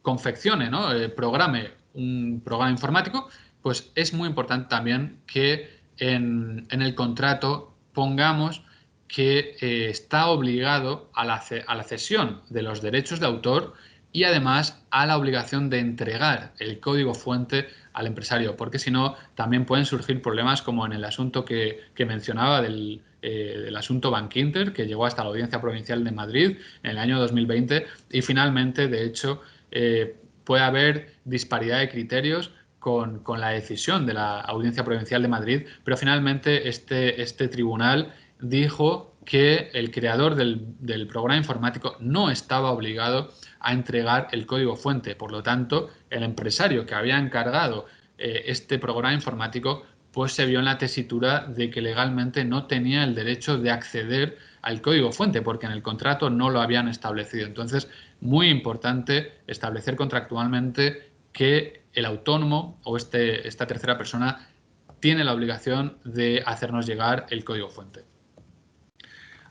Speaker 2: confeccione, ¿no?, programe un programa informático, pues es muy importante también que en el contrato pongamos que está obligado a la cesión de los derechos de autor y además a la obligación de entregar el código fuente al empresario, porque si no también pueden surgir problemas como en el asunto que mencionaba del asunto Bankinter, que llegó hasta la Audiencia Provincial de Madrid en el año 2020 y finalmente, de hecho, puede haber disparidad de criterios con la decisión de la Audiencia Provincial de Madrid, pero finalmente este tribunal dijo que el creador del programa informático no estaba obligado a entregar el código fuente. Por lo tanto, el empresario que había encargado este programa informático pues se vio en la tesitura de que legalmente no tenía el derecho de acceder al código fuente porque en el contrato no lo habían establecido. Entonces, muy importante establecer contractualmente que el autónomo o esta tercera persona tiene la obligación de hacernos llegar el código fuente.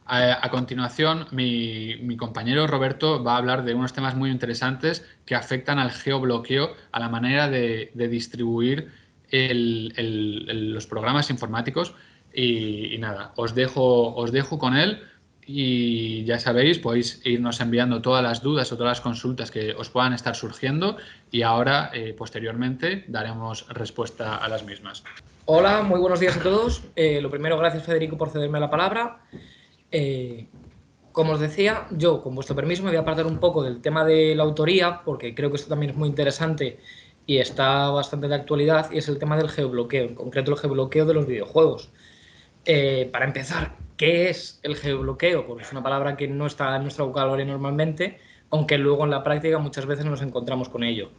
Speaker 2: A continuación, mi compañero Roberto va a hablar de unos temas muy interesantes que afectan al geobloqueo, a la manera de distribuir los programas informáticos. Y nada, os dejo con él y ya sabéis, podéis irnos enviando todas las dudas o todas las consultas que os puedan estar surgiendo y ahora, posteriormente, daremos respuesta a las mismas.
Speaker 3: Hola, muy buenos días a todos. Lo primero, gracias Federico por cederme la palabra. Como os decía, yo, con vuestro permiso, me voy a apartar un poco del tema de la autoría, porque creo que esto también es muy interesante y está bastante de actualidad, y es el tema del geobloqueo, en concreto el geobloqueo de los videojuegos. Para empezar, ¿qué es el geobloqueo? Porque es una palabra que no está en nuestra vocabulario normalmente, aunque luego en la práctica muchas veces nos encontramos con ello.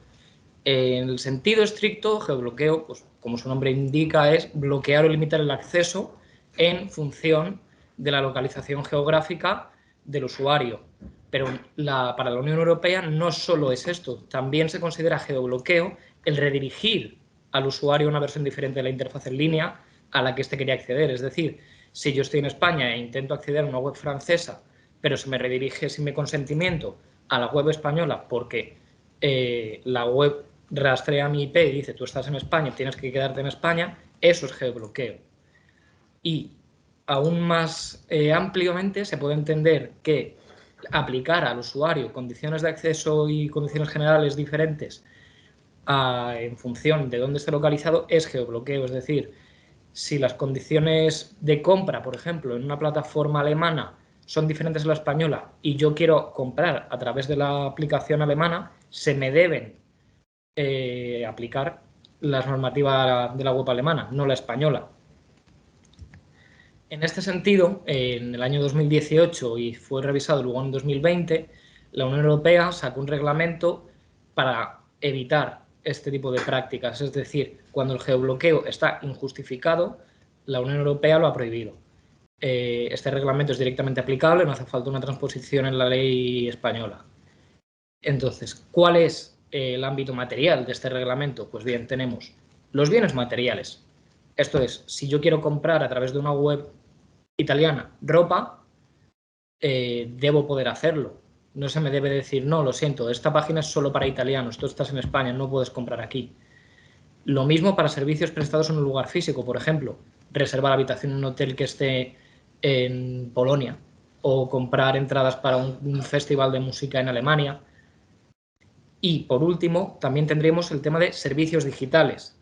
Speaker 3: En el sentido estricto, geobloqueo, pues, como su nombre indica, es bloquear o limitar el acceso en función de la localización geográfica del usuario. Pero para la Unión Europea no solo es esto, también se considera geobloqueo el redirigir al usuario una versión diferente de la interfaz en línea a la que éste quería acceder. Es decir, si yo estoy en España e intento acceder a una web francesa, pero se me redirige sin mi consentimiento a la web española porque la web rastrea mi IP y dice tú estás en España, tienes que quedarte en España, eso es geobloqueo. Y aún más ampliamente se puede entender que aplicar al usuario condiciones de acceso y condiciones generales diferentes en función de dónde esté localizado es geobloqueo. Es decir, si las condiciones de compra, por ejemplo, en una plataforma alemana son diferentes a la española y yo quiero comprar a través de la aplicación alemana, se me deben aplicar las normativas de la web alemana, no la española. En este sentido, en el año 2018 y fue revisado luego en 2020, la Unión Europea sacó un reglamento para evitar este tipo de prácticas. Es decir, cuando el geobloqueo está injustificado, la Unión Europea lo ha prohibido. Este reglamento es directamente aplicable, no hace falta una transposición en la ley española. Entonces, ¿cuál es el ámbito material de este reglamento? Pues bien, tenemos los bienes materiales. Esto es, si yo quiero comprar a través de una web italiana ropa, debo poder hacerlo. No se me debe decir, no, lo siento, esta página es solo para italianos, tú estás en España, no puedes comprar aquí. Lo mismo para servicios prestados en un lugar físico, por ejemplo, reservar habitación en un hotel que esté en Polonia o comprar entradas para un festival de música en Alemania. Y, por último, también tendríamos el tema de servicios digitales.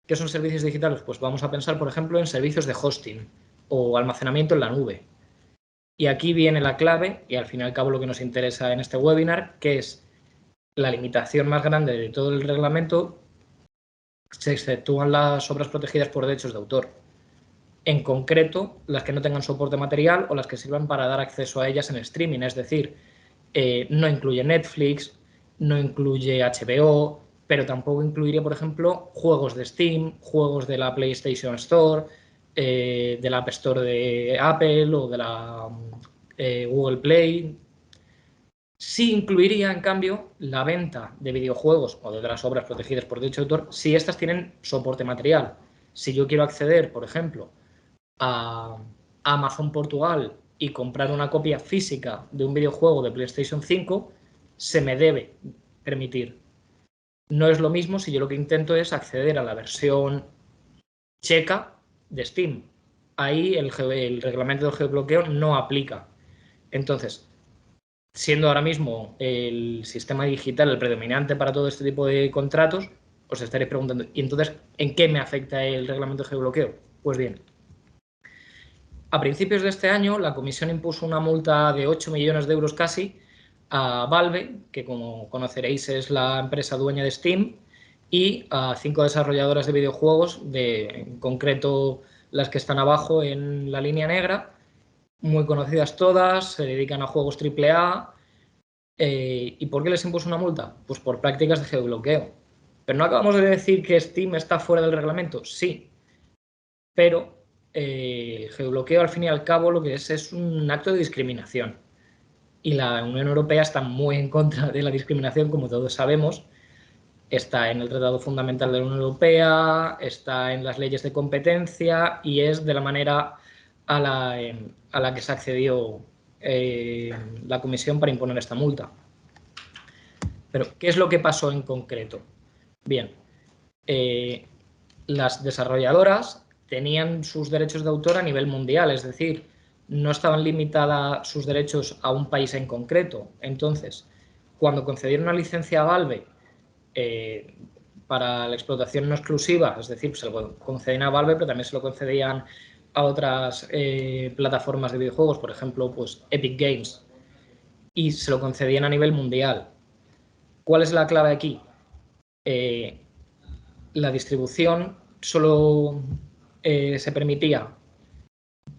Speaker 3: ¿Qué son servicios digitales? Pues vamos a pensar, por ejemplo, en servicios de hosting o almacenamiento en la nube. Y aquí viene la clave, y al fin y al cabo lo que nos interesa en este webinar, que es la limitación más grande de todo el reglamento, se exceptúan las obras protegidas por derechos de autor. En concreto, las que no tengan soporte material o las que sirvan para dar acceso a ellas en streaming, es decir, no incluye Netflix, no incluye HBO, pero tampoco incluiría, por ejemplo, juegos de Steam, juegos de la PlayStation Store, de la App Store de Apple o de la Google Play. Sí incluiría, en cambio, la venta de videojuegos o de las obras protegidas por derecho de autor si estas tienen soporte material. Si yo quiero acceder, por ejemplo, a Amazon Portugal y comprar una copia física de un videojuego de PlayStation 5, se me debe permitir. No es lo mismo si yo lo que intento es acceder a la versión checa de Steam. Ahí el reglamento del geobloqueo no aplica. Entonces, siendo ahora mismo el sistema digital el predominante para todo este tipo de contratos, os estaréis preguntando, ¿y entonces en qué me afecta el reglamento de geobloqueo? Pues bien, a principios de este año, la Comisión impuso una multa de 8 millones de euros casi a Valve, que como conoceréis es la empresa dueña de Steam, y a 5 desarrolladoras de videojuegos, en concreto las que están abajo en la línea negra, muy conocidas todas, se dedican a juegos AAA. ¿Y por qué les impuso una multa? Pues por prácticas de geobloqueo. Pero no acabamos de decir que Steam está fuera del reglamento, sí, pero el geobloqueo, al fin y al cabo, lo que es un acto de discriminación. Y la Unión Europea está muy en contra de la discriminación, como todos sabemos. Está en el Tratado Fundamental de la Unión Europea, está en las leyes de competencia y es de la manera a la que se accedió la Comisión para imponer esta multa. Pero, ¿qué es lo que pasó en concreto? Bien, las desarrolladoras tenían sus derechos de autor a nivel mundial, es decir, no estaban limitadas sus derechos a un país en concreto. Entonces, cuando concedieron una licencia a Valve para la explotación no exclusiva, es decir, se lo concedían a Valve, pero también se lo concedían a otras plataformas de videojuegos, por ejemplo, pues Epic Games, y se lo concedían a nivel mundial. ¿Cuál es la clave aquí? La distribución solo se permitía,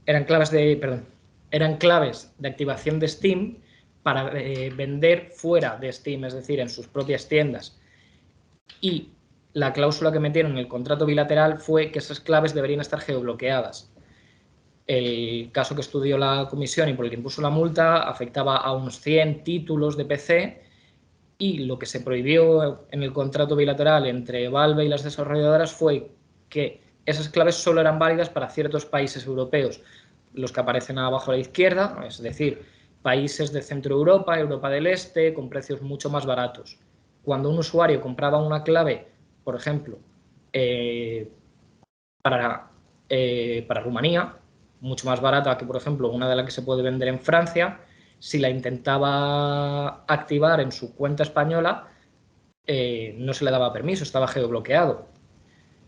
Speaker 3: eran claves de activación de Steam para vender fuera de Steam, es decir, en sus propias tiendas. Y la cláusula que metieron en el contrato bilateral fue que esas claves deberían estar geobloqueadas. El caso que estudió la comisión y por el que impuso la multa afectaba a unos 100 títulos de PC, y lo que se prohibió en el contrato bilateral entre Valve y las desarrolladoras fue que esas claves solo eran válidas para ciertos países europeos, los que aparecen abajo a la izquierda, es decir, países de Centro Europa, Europa del Este, con precios mucho más baratos. Cuando un usuario compraba una clave, por ejemplo, para Rumanía, mucho más barata que, por ejemplo, una de las que se puede vender en Francia, si la intentaba activar en su cuenta española, no se le daba permiso, estaba geobloqueado.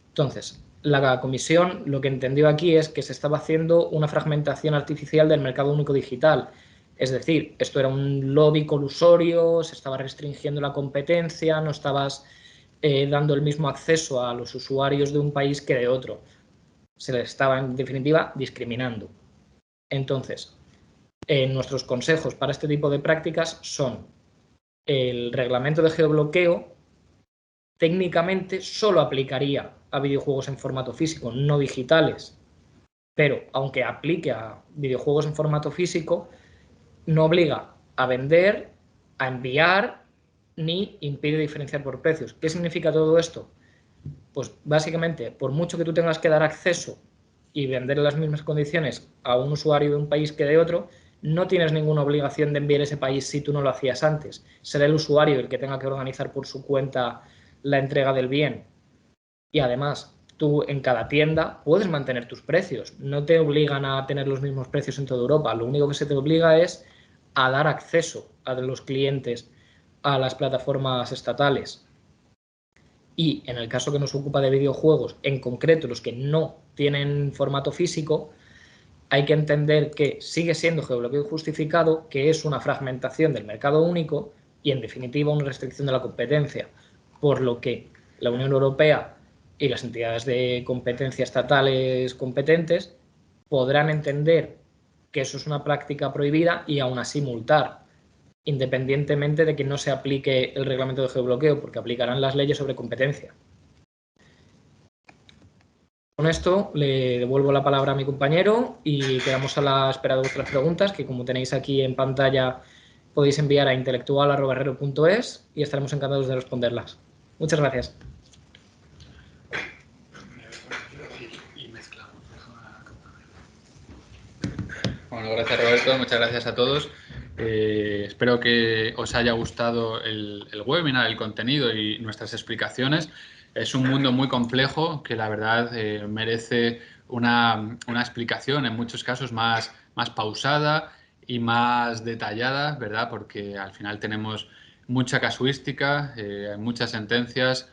Speaker 3: Entonces, la comisión lo que entendió aquí es que se estaba haciendo una fragmentación artificial del mercado único digital. Es decir, esto era un lobby colusorio, se estaba restringiendo la competencia, no estabas dando el mismo acceso a los usuarios de un país que de otro. Se les estaba, en definitiva, discriminando. Entonces, nuestros consejos para este tipo de prácticas son: el reglamento de geobloqueo técnicamente solo aplicaría a videojuegos en formato físico, no digitales, pero aunque aplique a videojuegos en formato físico, no obliga a vender, a enviar, ni impide diferenciar por precios. ¿Qué significa todo esto? Pues básicamente, por mucho que tú tengas que dar acceso y vender en las mismas condiciones a un usuario de un país que de otro, no tienes ninguna obligación de enviar a ese país si tú no lo hacías antes. Será el usuario el que tenga que organizar por su cuenta la entrega del bien. Y además, tú en cada tienda puedes mantener tus precios. No te obligan a tener los mismos precios en toda Europa. Lo único que se te obliga es a dar acceso a los clientes a las plataformas estatales. Y en el caso que nos ocupa de videojuegos, en concreto los que no tienen formato físico, hay que entender que sigue siendo geobloqueo justificado, que es una fragmentación del mercado único y, en definitiva, una restricción de la competencia, por lo que la Unión Europea y las entidades de competencia estatales competentes podrán entender que eso es una práctica prohibida y aún así multar, independientemente de que no se aplique el reglamento de geobloqueo, porque aplicarán las leyes sobre competencia. Con esto le devuelvo la palabra a mi compañero y quedamos a la espera de vuestras preguntas, que como tenéis aquí en pantalla podéis enviar a intelectual@herrero.es y estaremos encantados de responderlas. Muchas gracias.
Speaker 2: Bueno, gracias Roberto, muchas gracias a todos. Espero que os haya gustado el webinar, el contenido y nuestras explicaciones. Es un mundo muy complejo que la verdad merece una explicación en muchos casos más pausada y más detallada, ¿verdad? Porque al final tenemos mucha casuística, muchas sentencias,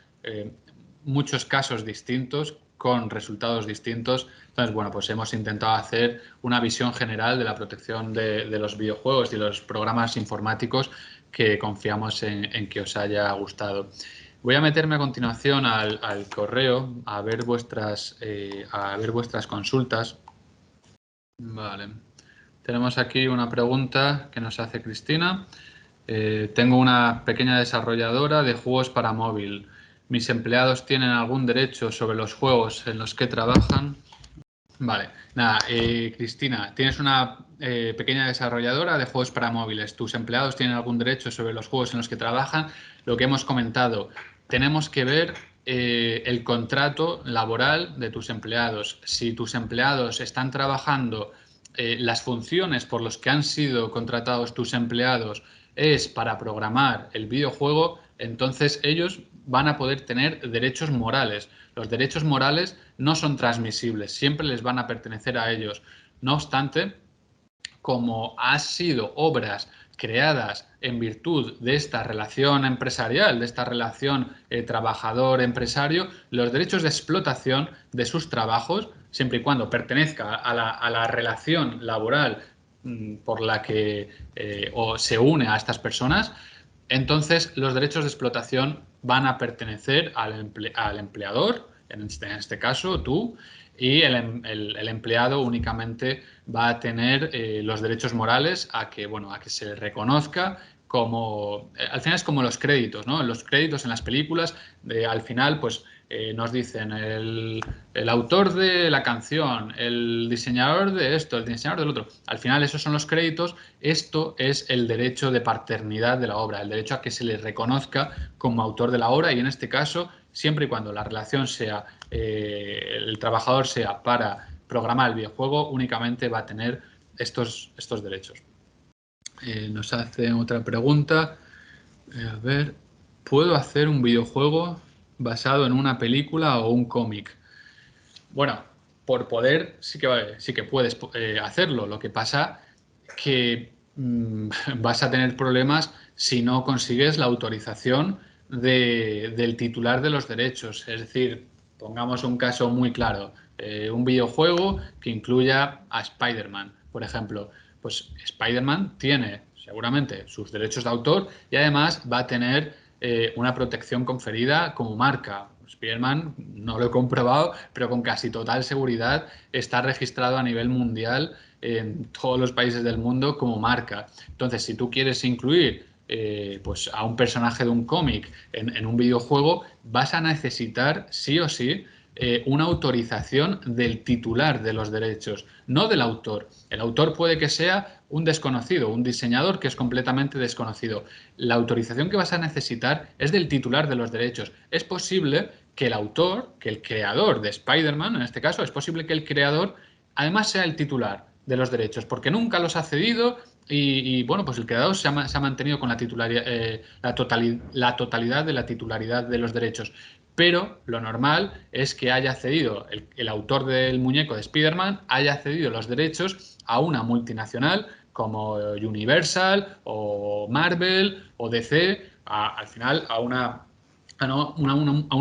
Speaker 2: muchos casos distintos con resultados distintos. Entonces, bueno, pues hemos intentado hacer una visión general de la protección de los videojuegos y los programas informáticos, que confiamos en que os haya gustado. Voy a meterme a continuación al correo a ver vuestras consultas. Vale. Tenemos aquí una pregunta que nos hace Cristina. Tengo una pequeña desarrolladora de juegos para móvil. ¿Mis empleados tienen algún derecho sobre los juegos en los que trabajan? Vale, nada, Cristina, tienes una pequeña desarrolladora de juegos para móviles. ¿Tus empleados tienen algún derecho sobre los juegos en los que trabajan? Lo que hemos comentado, tenemos que ver el contrato laboral de tus empleados. Si tus empleados están trabajando las funciones por las que han sido contratados tus empleados es para programar el videojuego, entonces ellos van a poder tener derechos morales. Los derechos morales no son transmisibles, siempre les van a pertenecer a ellos. No obstante, como han sido obras creadas en virtud de esta relación empresarial, de esta relación trabajador-empresario, los derechos de explotación de sus trabajos, siempre y cuando pertenezca a la relación laboral por la que o se une a estas personas, entonces los derechos de explotación van a pertenecer al empleador, en este caso tú, y el empleado únicamente va a tener los derechos morales a que se le reconozca como, al final es como los créditos, ¿no? Los créditos en las películas, al final pues nos dicen el autor de la canción, el diseñador de esto, el diseñador del otro. Al final esos son los créditos. Esto es el derecho de paternidad de la obra, el derecho a que se le reconozca como autor de la obra, y en este caso, siempre y cuando la relación sea, el trabajador sea para programar el videojuego, únicamente va a tener estos derechos. Nos hacen otra pregunta. A ver, ¿puedo hacer un videojuego basado en una película o un cómic? Bueno, por poder sí que puedes hacerlo. Lo que pasa que vas a tener problemas si no consigues la autorización del titular de los derechos. Es decir, pongamos un caso muy claro, un videojuego que incluya a Spider-Man, por ejemplo. Pues Spider-Man tiene seguramente sus derechos de autor y además va a tener una protección conferida como marca. Spider-Man, no lo he comprobado, pero con casi total seguridad está registrado a nivel mundial en todos los países del mundo como marca. Entonces, si tú quieres incluir pues a un personaje de un cómic en un videojuego, vas a necesitar sí o sí una autorización del titular de los derechos, no del autor. El autor puede que sea un desconocido, un diseñador que es completamente desconocido. La autorización que vas a necesitar es del titular de los derechos. Es posible que el autor, que el creador de Spider-Man, en este caso, es posible que el creador además sea el titular de los derechos, porque nunca los ha cedido y bueno, pues el creador se ha mantenido con la totalidad de la titularidad de los derechos. Pero lo normal es que haya cedido, el autor del muñeco de Spider-Man haya cedido los derechos a una multinacional como Universal o Marvel o DC, al final a una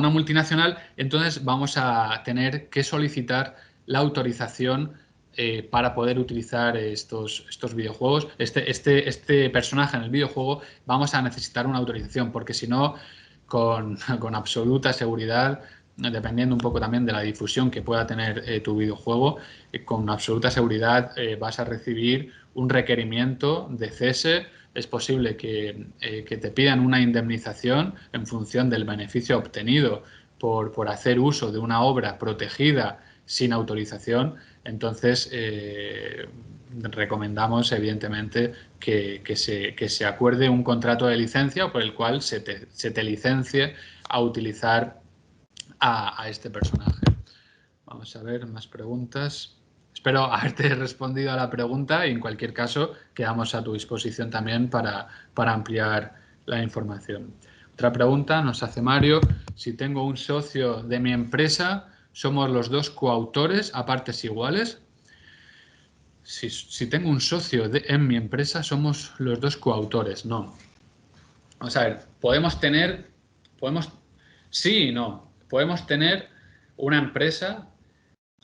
Speaker 2: multinacional. Entonces vamos a tener que solicitar la autorización para poder utilizar estos videojuegos, este personaje en el videojuego. Vamos a necesitar una autorización, porque si no, con absoluta seguridad, dependiendo un poco también de la difusión que pueda tener tu videojuego, con absoluta seguridad vas a recibir un requerimiento de cese. Es posible que te pidan una indemnización en función del beneficio obtenido por hacer uso de una obra protegida sin autorización. Entonces, recomendamos evidentemente que se acuerde un contrato de licencia por el cual se te licencie a utilizar a este personaje. Vamos a ver más preguntas. Espero haberte respondido a la pregunta y en cualquier caso quedamos a tu disposición también para ampliar la información. Otra pregunta nos hace Mario. Si tengo un socio de mi empresa, ¿somos los dos coautores a partes iguales? Si tengo un socio en mi empresa, somos los dos coautores. No. Vamos a ver, sí y no. Podemos tener una empresa.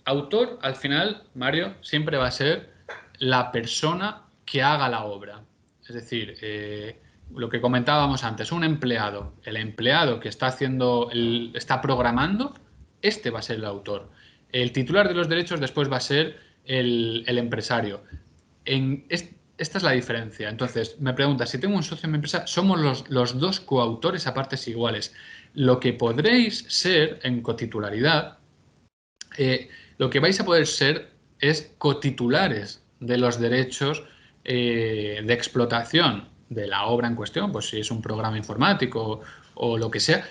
Speaker 2: Autor, al final, Mario, siempre va a ser la persona que haga la obra. Es decir, lo que comentábamos antes, un empleado. El empleado que está programando, este va a ser el autor. El titular de los derechos después va a ser el empresario. Esta es la diferencia. Entonces, me preguntas, si tengo un socio en mi empresa, somos los dos coautores a partes iguales. Lo que podréis ser en cotitularidad, lo que vais a poder ser es cotitulares de los derechos de explotación de la obra en cuestión, pues si es un programa informático o lo que sea.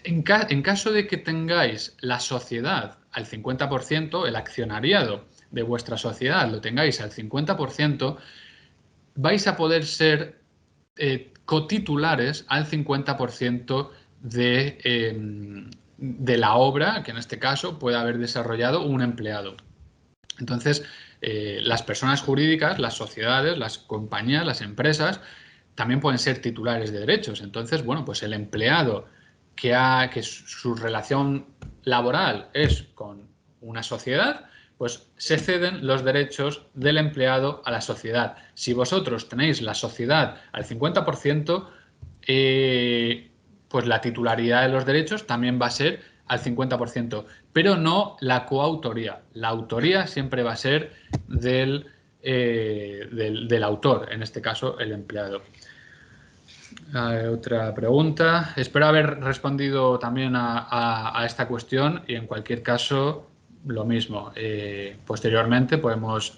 Speaker 2: En caso de que tengáis la sociedad al 50%, el accionariado de vuestra sociedad lo tengáis al 50%, vais a poder ser cotitulares al 50% de la obra que en este caso puede haber desarrollado un empleado. Entonces, las personas jurídicas, las sociedades, las compañías, las empresas, también pueden ser titulares de derechos. Entonces, bueno, pues el empleado que su relación laboral es con una sociedad, pues se ceden los derechos del empleado a la sociedad. Si vosotros tenéis la sociedad al 50%, pues la titularidad de los derechos también va a ser al 50%, pero no la coautoría. La autoría siempre va a ser del autor, en este caso el empleado. Otra pregunta. Espero haber respondido también a esta cuestión y en cualquier caso lo mismo. Posteriormente podemos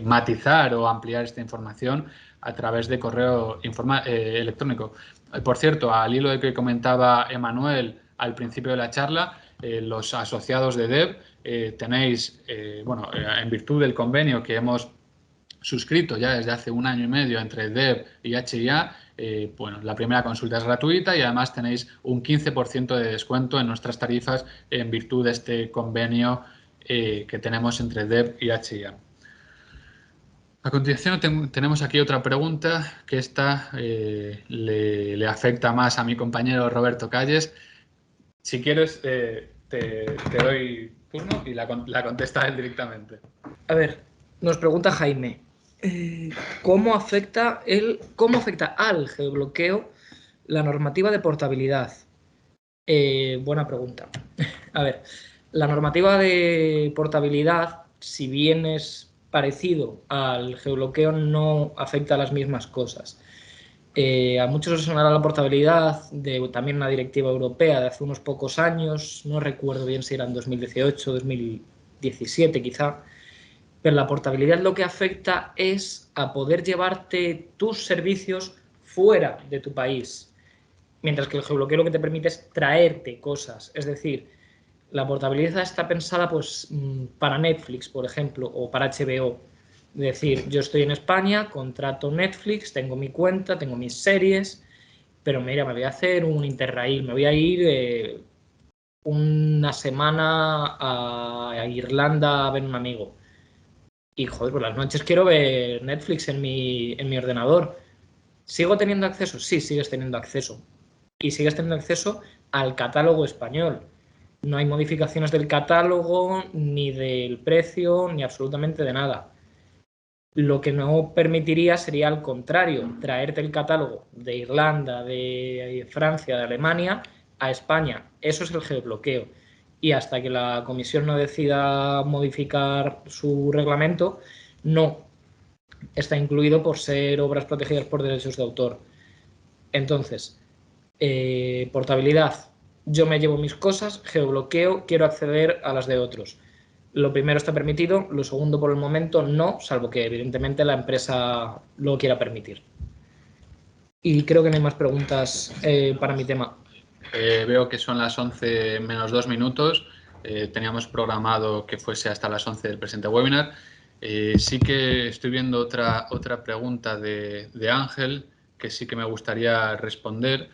Speaker 2: matizar o ampliar esta información a través de correo electrónico. Por cierto, al hilo de que comentaba Emanuel al principio de la charla, los asociados de DEV tenéis, bueno, en virtud del convenio que hemos suscrito ya desde hace 1 año y medio entre DEV y HIA, bueno, la primera consulta es gratuita y además tenéis un 15% de descuento en nuestras tarifas en virtud de este convenio que tenemos entre DEV y HIA. A continuación tenemos aquí otra pregunta que esta le afecta más a mi compañero Roberto Calles. Si quieres te doy turno y la contesta él directamente.
Speaker 3: A ver, nos pregunta Jaime, ¿cómo afecta al geobloqueo la normativa de portabilidad? Buena pregunta. A ver, la normativa de portabilidad, si bien es parecido al geobloqueo, no afecta a las mismas cosas. A muchos os sonará la portabilidad de también una directiva europea de hace unos pocos años, no recuerdo bien si era en 2018, 2017 quizá, pero la portabilidad lo que afecta es a poder llevarte tus servicios fuera de tu país, mientras que el geobloqueo lo que te permite es traerte cosas, es decir, la portabilidad está pensada pues para Netflix, por ejemplo, o para HBO. Es decir, yo estoy en España, contrato Netflix, tengo mi cuenta, tengo mis series, pero mira, me voy a hacer un Interrail, me voy a ir una semana a Irlanda a ver un amigo. Y joder, por las noches quiero ver Netflix en mi ordenador. ¿Sigo teniendo acceso? Sí, sigues teniendo acceso. Y sigues teniendo acceso al catálogo español. No hay modificaciones del catálogo, ni del precio, ni absolutamente de nada. Lo que no permitiría sería al contrario, traerte el catálogo de Irlanda, de Francia, de Alemania a España. Eso es el geobloqueo. Y hasta que la comisión no decida modificar su reglamento, no está incluido por ser obras protegidas por derechos de autor. Entonces, portabilidad. Yo me llevo mis cosas, geobloqueo, quiero acceder a las de otros. Lo primero está permitido, lo segundo por el momento no, salvo que evidentemente la empresa lo quiera permitir. Y creo que no hay más preguntas para mi tema.
Speaker 2: Veo que son las 11 menos 2 minutos. Teníamos programado que fuese hasta las 11 del presente webinar. Sí que estoy viendo otra pregunta de Ángel que sí que me gustaría responder,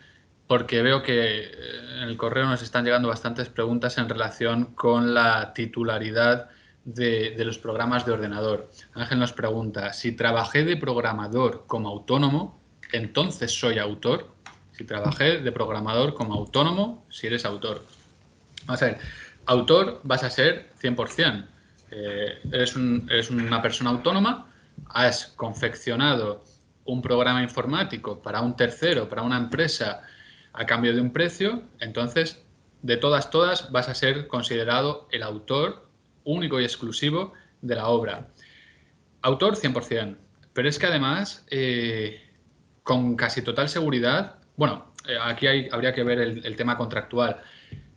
Speaker 2: porque veo que en el correo nos están llegando bastantes preguntas en relación con la titularidad de los programas de ordenador. Ángel nos pregunta, si trabajé de programador como autónomo, ¿entonces soy autor? Si trabajé de programador como autónomo, si eres autor. Vamos a ver, autor vas a ser 100%. Eres una persona autónoma, has confeccionado un programa informático para un tercero, para una empresa, a cambio de un precio, entonces, de todas vas a ser considerado el autor único y exclusivo de la obra. Autor 100%. Pero es que además, con casi total seguridad, bueno, aquí habría que ver el tema contractual,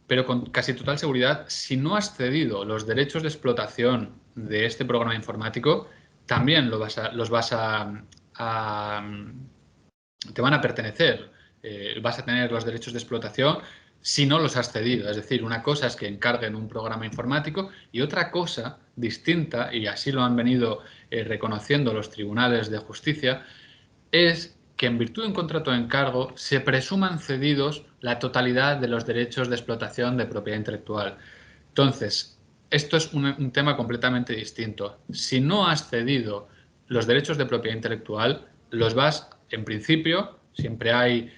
Speaker 2: pero con casi total seguridad, si no has cedido los derechos de explotación de este programa informático, también te van a pertenecer. Vas a tener los derechos de explotación si no los has cedido. Es decir, una cosa es que encarguen un programa informático y otra cosa distinta, y así lo han venido reconociendo los tribunales de justicia, es que en virtud de un contrato de encargo se presuman cedidos la totalidad de los derechos de explotación de propiedad intelectual. Entonces, esto es un tema completamente distinto. Si no has cedido los derechos de propiedad intelectual, los vas, en principio, siempre hay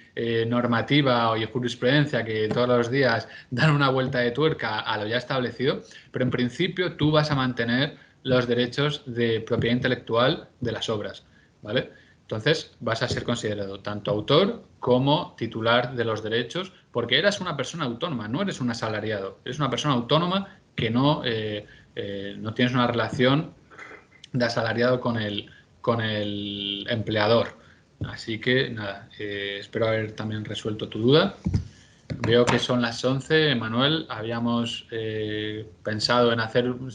Speaker 2: normativa y jurisprudencia que todos los días dan una vuelta de tuerca a lo ya establecido, pero en principio tú vas a mantener los derechos de propiedad intelectual de las obras, ¿vale? Entonces vas a ser considerado tanto autor como titular de los derechos, porque eres una persona autónoma, no eres un asalariado, eres una persona autónoma que no tienes una relación de asalariado con el empleador. Así que nada, espero haber también resuelto tu duda. Veo que son las 11, Manuel. Habíamos pensado en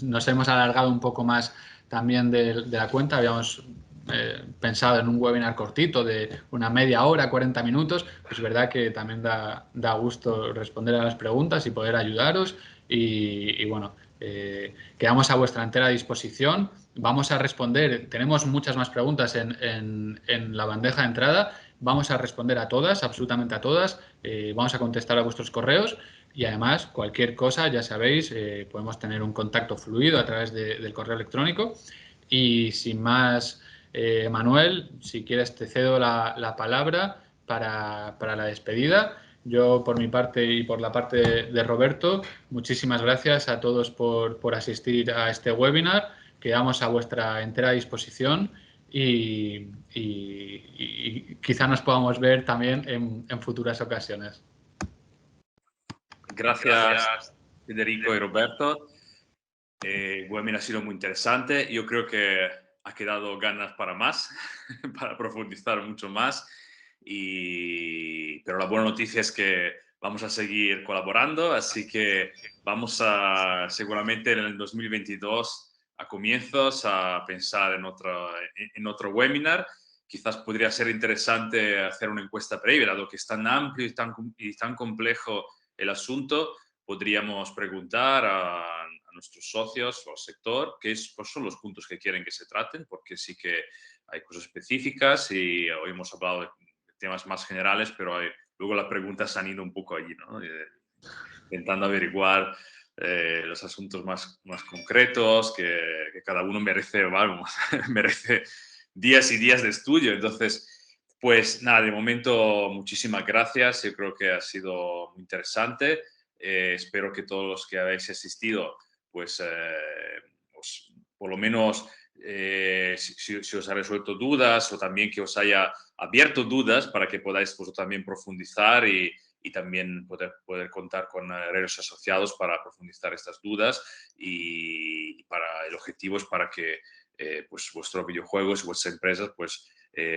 Speaker 2: nos hemos alargado un poco más también de la cuenta. Habíamos pensado en un webinar cortito de una media hora, 40 minutos. Pues es verdad que también da gusto responder a las preguntas y poder ayudaros. Y bueno, quedamos a vuestra entera disposición. Vamos a responder. Tenemos muchas más preguntas en la bandeja de entrada. Vamos a responder a todas, absolutamente a todas. Vamos a contestar a vuestros correos y además cualquier cosa, ya sabéis, podemos tener un contacto fluido a través del correo electrónico. Y sin más, Manuel, si quieres te cedo la palabra para la despedida. Yo, por mi parte y por la parte de Roberto, muchísimas gracias a todos por asistir a este webinar. Quedamos a vuestra entera disposición y quizá nos podamos ver también en futuras ocasiones.
Speaker 1: Gracias, Federico y Roberto. El webinar ha sido muy interesante. Yo creo que ha quedado ganas para más, para profundizar mucho más. Pero la buena noticia es que vamos a seguir colaborando, así que vamos a seguramente en el 2022 a comienzos a pensar en otro webinar. Quizás podría ser interesante hacer una encuesta previa, dado que es tan amplio y tan complejo el asunto. Podríamos preguntar a nuestros socios o al sector cuáles son los puntos que quieren que se traten, porque sí que hay cosas específicas y hoy hemos hablado de temas más generales, pero luego las preguntas han ido un poco allí, ¿no? Intentando averiguar los asuntos más concretos, que cada uno merece, vamos, merece días y días de estudio. Entonces, pues nada, de momento muchísimas gracias. Yo creo que ha sido muy interesante. Espero que todos los que habéis asistido, pues por lo menos si os ha resuelto dudas o también que os haya abierto dudas para que podáis vosotros también profundizar y también poder contar con redes asociados para profundizar estas dudas y el objetivo es para que pues vuestros videojuegos y vuestras empresas pues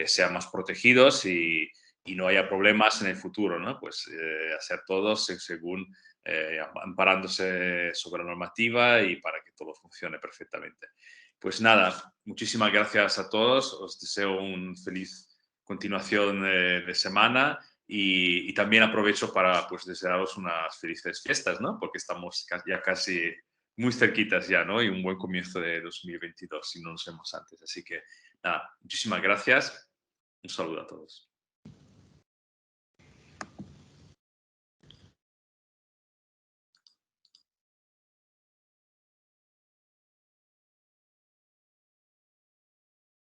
Speaker 1: sean más protegidos y no haya problemas en el futuro, ¿no? Pues hacer todos según amparándose sobre la normativa y para que todo funcione perfectamente. Pues nada, muchísimas gracias a todos. Os deseo una feliz continuación de semana y también aprovecho para pues desearos unas felices fiestas, ¿no? Porque estamos ya casi muy cerquitas ya, ¿no? Y un buen comienzo de 2022, si no nos vemos antes. Así que nada, muchísimas gracias. Un saludo a todos.